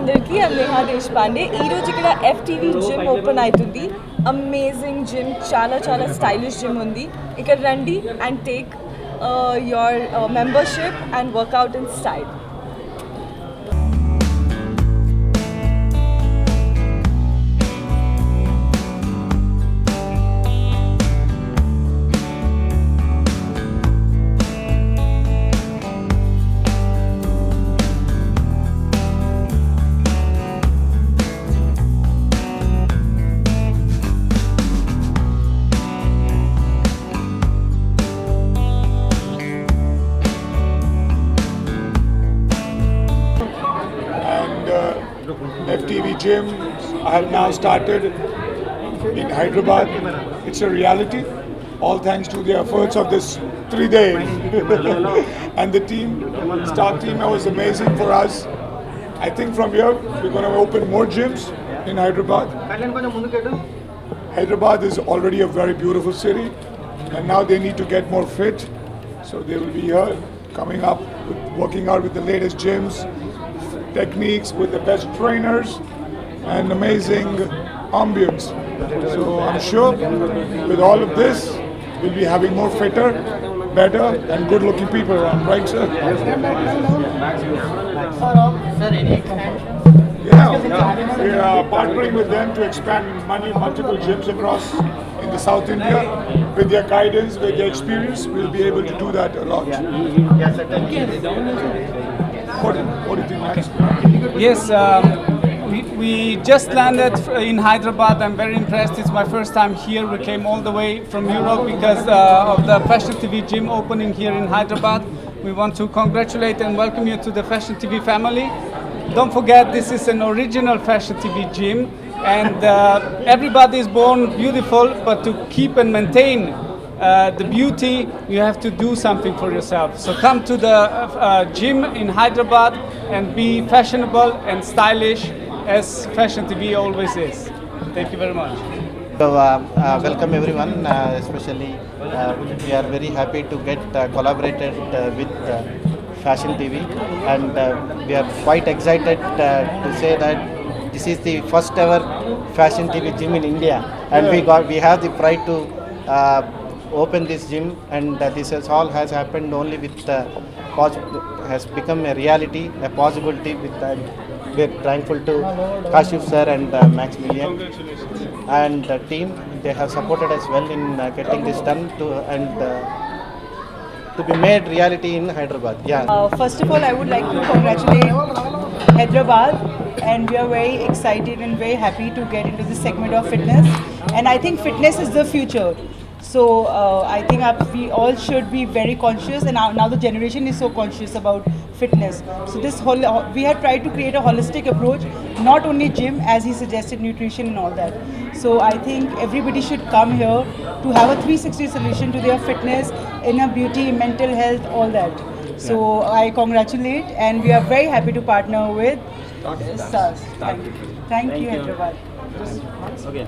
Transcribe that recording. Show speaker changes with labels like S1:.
S1: అందరికీ I'm Neha Deshpande. ఈ రోజు ఇక్కడ FTV జిమ్ ఓపెన్ అవుతుంది. అమేజింగ్ జిమ్, చాలా స్టైలిష్ జిమ్ ఉంది. ఇక్కడ రండి and take your membership and workout in style.
S2: FTV gym I have now started in Hyderabad. It's a reality, all thanks to the efforts of this 3 days. And the team, staff team was amazing for us. I think from here we're going to open more gyms in Hyderabad. Hyderabad is already a very beautiful city, and now they need to get more fit. So they will be here coming up with, working out with the latest gyms, techniques, with the best trainers and amazing ambience. So I'm sure with all of this we'll be having more fitter, better and good looking people around, right sir? Yeah, we are partnering with them to expand multiple gyms across in the South India. With their guidance, with their experience, we'll be able to do that a lot. What do you think, Max?
S3: Yes, we just landed in Hyderabad. I'm very impressed. It's my first time here. We came all the way from Europe because of the Fashion TV gym opening here in Hyderabad. We want to congratulate and welcome you to the Fashion TV family. Don't forget, this is an original Fashion TV gym, and everybody is born beautiful, but to keep and maintain the beauty, you have to do something for yourself. So come to the gym in Hyderabad and be fashionable and stylish as Fashion TV always is. Thank you very much.
S4: So, welcome everyone, especially we are very happy to get collaborated with Fashion TV, and we are quite excited to say that this is the first ever Fashion TV gym in India, and we have the pride to open this gym, and this all has happened only with has become a reality, a possibility with we are thankful to Kashif sir and Maximilian and the team. They have supported us well in getting this done to be made reality in Hyderabad.
S5: First of all, I would like to congratulate Hyderabad, and we are very excited and very happy to get into this segment of fitness. And I think fitness is the future. So I think we all should be very conscious, and now the generation is so conscious about fitness. So we have tried to create a holistic approach, not only gym as he suggested, nutrition and all that. So I think everybody should come here to have a 360 solution to their fitness, inner beauty, mental health, all that. So I congratulate, and we are very happy to partner with stars. Thank you, Hyderabad.
S4: Okay.